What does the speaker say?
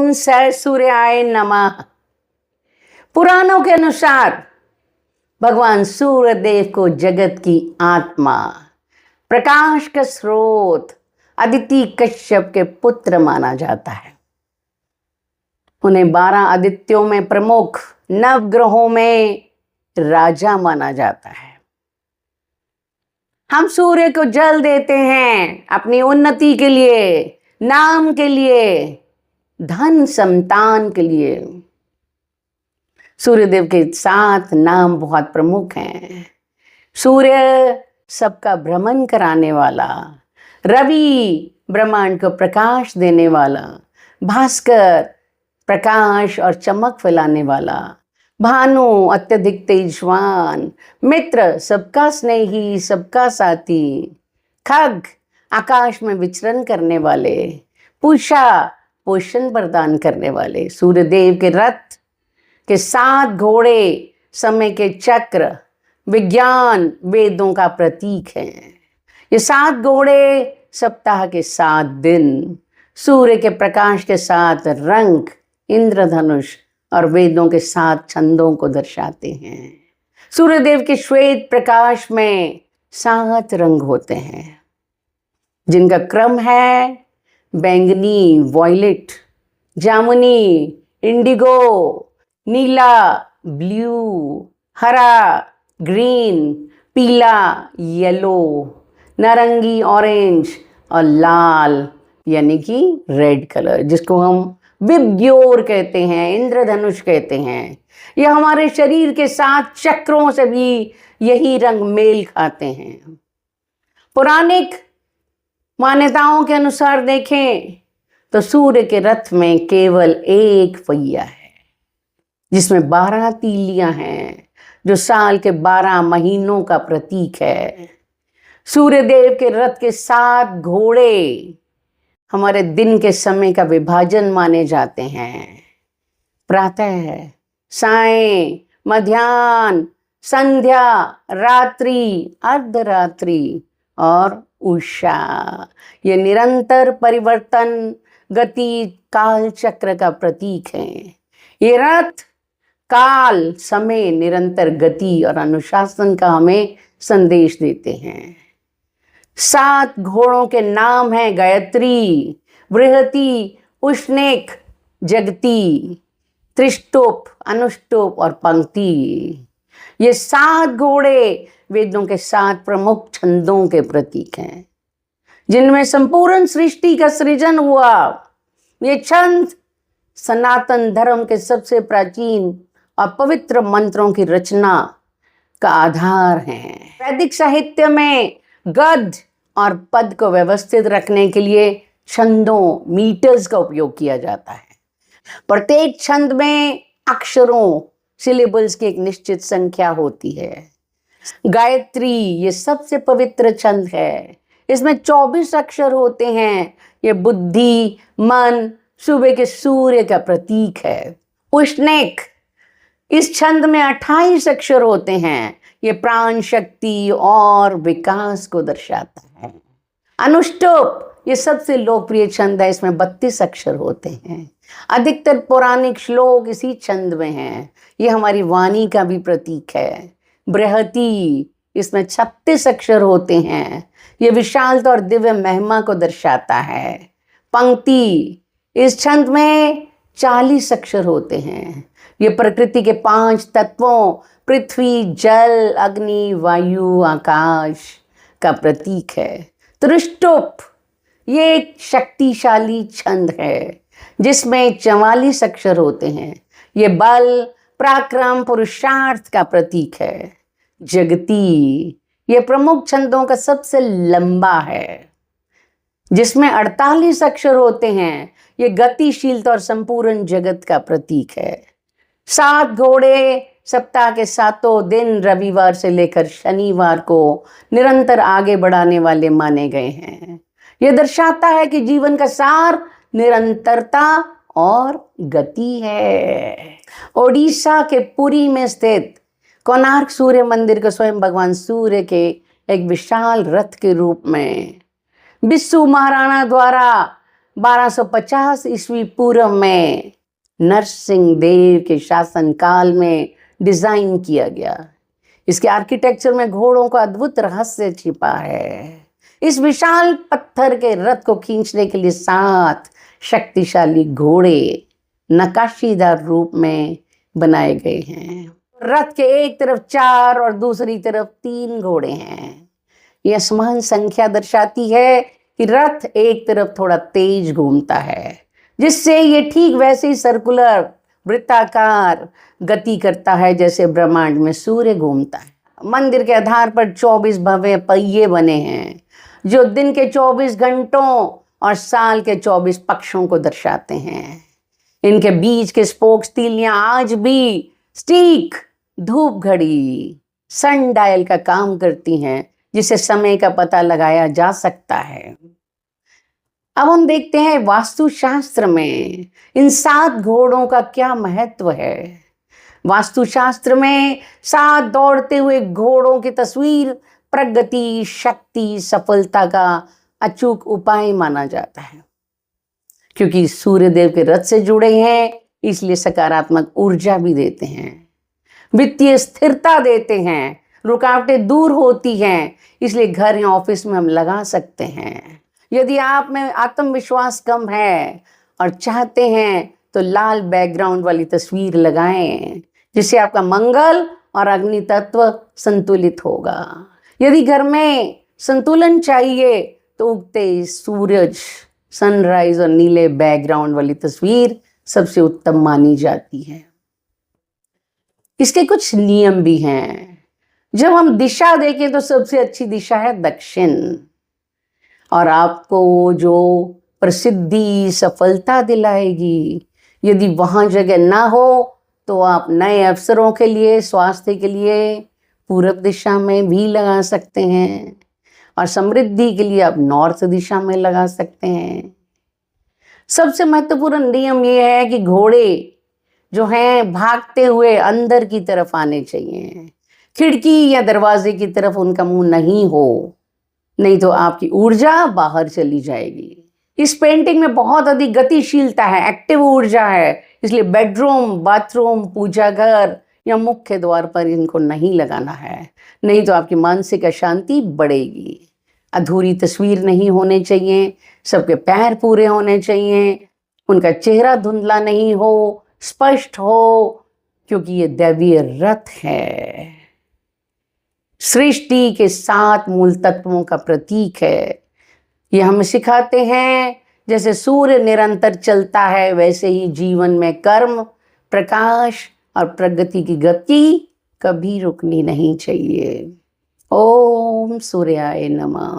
ओम sir सूर्याय नमः। पुराणों के अनुसार भगवान सूर्य देव को जगत की आत्मा, प्रकाश का स्रोत, अदिति कश्यप के पुत्र माना जाता है। उन्हें 12 आदित्यों में प्रमुख, नवग्रहों में राजा माना जाता है। हम सूर्य को जल देते हैं अपनी उन्नति के लिए, नाम के लिए, धन संतान के लिए। सूर्यदेव के 7 नाम बहुत प्रमुख हैं। सूर्य सबका भ्रमण कराने वाला, रवि ब्रह्मांड को प्रकाश देने वाला, भास्कर प्रकाश और चमक फैलाने वाला, भानु अत्यधिक तेजवान, मित्र सबका स्नेही, सबका साथी, खग आकाश में विचरण करने वाले, पूषा पोषण प्रदान करने वाले। सूर्यदेव के रथ के 7 घोड़े समय के चक्र, विज्ञान वेदों का प्रतीक हैं। ये 7 घोड़े सप्ताह के 7 दिन, सूर्य के प्रकाश के 7 रंग, इंद्रधनुष और वेदों के 7 छंदों को दर्शाते हैं। सूर्यदेव के श्वेत प्रकाश में 7 रंग होते हैं, जिनका क्रम है बैंगनी वॉयलेट, जामुनी इंडिगो, नीला ब्लू, हरा ग्रीन, पीला येलो, नारंगी ऑरेंज और लाल यानी कि रेड कलर, जिसको हम विबग्योर कहते हैं, इंद्रधनुष कहते हैं। यह हमारे शरीर के 7 चक्रों से भी यही रंग मेल खाते हैं। पौराणिक मान्यताओं के अनुसार देखें तो सूर्य के रथ में केवल एक पहिया है, जिसमें 12 तीलियां हैं, जो साल के 12 महीनों का प्रतीक है। सूर्यदेव के रथ के 7 घोड़े हमारे दिन के समय का विभाजन माने जाते हैं। प्रातः, सायं, मध्याह्न, संध्या, रात्रि, अर्धरात्रि और उषा। ये निरंतर परिवर्तन, गति, काल चक्र का प्रतीक है। ये रथ काल, समय, निरंतर गति और अनुशासन का हमें संदेश देते हैं। 7 घोड़ों के नाम हैं गायत्री, बृहति, उष्णेक, जगती, त्रिष्टुप, अनुष्टुप और पंक्ति। ये 7 घोड़े वेदों के 7 प्रमुख छंदों के प्रतीक हैं, जिनमें संपूर्ण सृष्टि का सृजन हुआ। ये छंद सनातन धर्म के सबसे प्राचीन और पवित्र मंत्रों की रचना का आधार हैं। वैदिक साहित्य में गद्य और पद को व्यवस्थित रखने के लिए छंदों, मीटर्स का उपयोग किया जाता है। प्रत्येक छंद में अक्षरों, सिलेबल्स की एक निश्चित संख्या होती है। गायत्री ये सबसे पवित्र छंद है। इसमें 24 अक्षर होते हैं। ये बुद्धि, मन, सुबह के सूर्य का प्रतीक है। उष्णेक इस छंद में 28 अक्षर होते हैं। ये प्राण शक्ति और विकास को दर्शाता है। अनुष्टुप ये सबसे लोकप्रिय छंद है। इसमें 32 अक्षर होते हैं। अधिकतर पौराणिक श्लोक इसी छंद में हैं। ये हमारी वाणी का भी प्रतीक है। बृहति इसमें 36 अक्षर होते हैं। ये विशालता और दिव्य महिमा को दर्शाता है। पंक्ति इस छंद में 40 अक्षर होते हैं। ये प्रकृति के 5 तत्वों पृथ्वी, जल, अग्नि, वायु, आकाश का प्रतीक है। त्रिष्टुप ये एक शक्तिशाली छंद है, जिसमें 44 अक्षर होते हैं। ये बल, पराक्रम, पुरुषार्थ का प्रतीक है। जगती ये प्रमुख छंदों का सबसे लंबा है, जिसमें 48 अक्षर होते हैं। ये गतिशीलता और संपूर्ण जगत का प्रतीक है। 7 घोड़े सप्ताह के 7 दिन, रविवार से लेकर शनिवार को निरंतर आगे बढ़ाने वाले माने गए हैं। यह दर्शाता है कि जीवन का सार निरंतरता और गति है। ओडिशा के पुरी में स्थित कोणार्क सूर्य मंदिर को स्वयं भगवान सूर्य के एक विशाल रथ के रूप में बिस्सू महाराणा द्वारा 1250 ईस्वी पूर्व में नरसिंह देव के शासन काल में डिजाइन किया गया। इसके आर्किटेक्चर में घोड़ों का अद्भुत रहस्य छिपा है। इस विशाल पत्थर के रथ को खींचने के लिए 7 शक्तिशाली घोड़े नक्काशीदार रूप में बनाए गए हैं। रथ के एक तरफ 4 और दूसरी तरफ 3 घोड़े हैं। यह समान संख्या दर्शाती है कि रथ एक तरफ थोड़ा तेज घूमता है, जिससे ये ठीक वैसे ही सर्कुलर वृत्ताकार गति करता है जैसे ब्रह्मांड में सूर्य घूमता है। मंदिर के आधार पर 24 भव्य पहिए बने हैं, जो दिन के 24 घंटों और साल के 24 पक्षों को दर्शाते हैं। इनके बीच के स्पोक्स तीलियां आज भी स्टीक, धूप घड़ी, सन डायल का काम करती हैं, जिससे समय का पता लगाया जा सकता है। अब हम देखते हैं वास्तुशास्त्र में इन 7 घोड़ों का क्या महत्व है। वास्तुशास्त्र में 7 दौड़ते हुए घोड़ों की तस्वीर प्रगति, शक्ति, सफलता का अचूक उपाय माना जाता है। क्योंकि सूर्यदेव के रथ से जुड़े हैं, इसलिए सकारात्मक ऊर्जा भी देते हैं, वित्तीय स्थिरता देते हैं, रुकावटें दूर होती हैं, इसलिए घर या ऑफिस में हम लगा सकते हैं। यदि आप में आत्मविश्वास कम है और चाहते हैं तो लाल बैकग्राउंड वाली तस्वीर लगाएं, जिससे आपका मंगल और अग्नि तत्व संतुलित होगा। यदि घर में संतुलन चाहिए तो उगते सूरज, सनराइज और नीले बैकग्राउंड वाली तस्वीर सबसे उत्तम मानी जाती है। इसके कुछ नियम भी हैं। जब हम दिशा देखें तो सबसे अच्छी दिशा है दक्षिण, और आपको जो प्रसिद्धि, सफलता दिलाएगी। यदि वहाँ जगह ना हो तो आप नए अवसरों के लिए, स्वास्थ्य के लिए पूरब दिशा में भी लगा सकते हैं, और समृद्धि के लिए आप नॉर्थ दिशा में लगा सकते हैं। सबसे महत्वपूर्ण नियम यह है कि घोड़े जो हैं भागते हुए अंदर की तरफ आने चाहिए। खिड़की या दरवाजे की तरफ उनका मुंह नहीं हो, नहीं तो आपकी ऊर्जा बाहर चली जाएगी। इस पेंटिंग में बहुत अधिक गतिशीलता है, एक्टिव ऊर्जा है, इसलिए बेडरूम, बाथरूम, पूजा घर या मुख्य द्वार पर इनको नहीं लगाना है, नहीं तो आपकी मानसिक अशांति बढ़ेगी। अधूरी तस्वीर नहीं होने चाहिए, सबके पैर पूरे होने चाहिए, उनका चेहरा धुंधला नहीं हो, स्पष्ट हो, क्योंकि ये दैवीय रथ है। सृष्टि के 7 मूल तत्वों का प्रतीक है। ये हमें सिखाते हैं जैसे सूर्य निरंतर चलता है, वैसे ही जीवन में कर्म, प्रकाश और प्रगति की गति कभी रुकनी नहीं चाहिए। ओम सूर्याय नमः।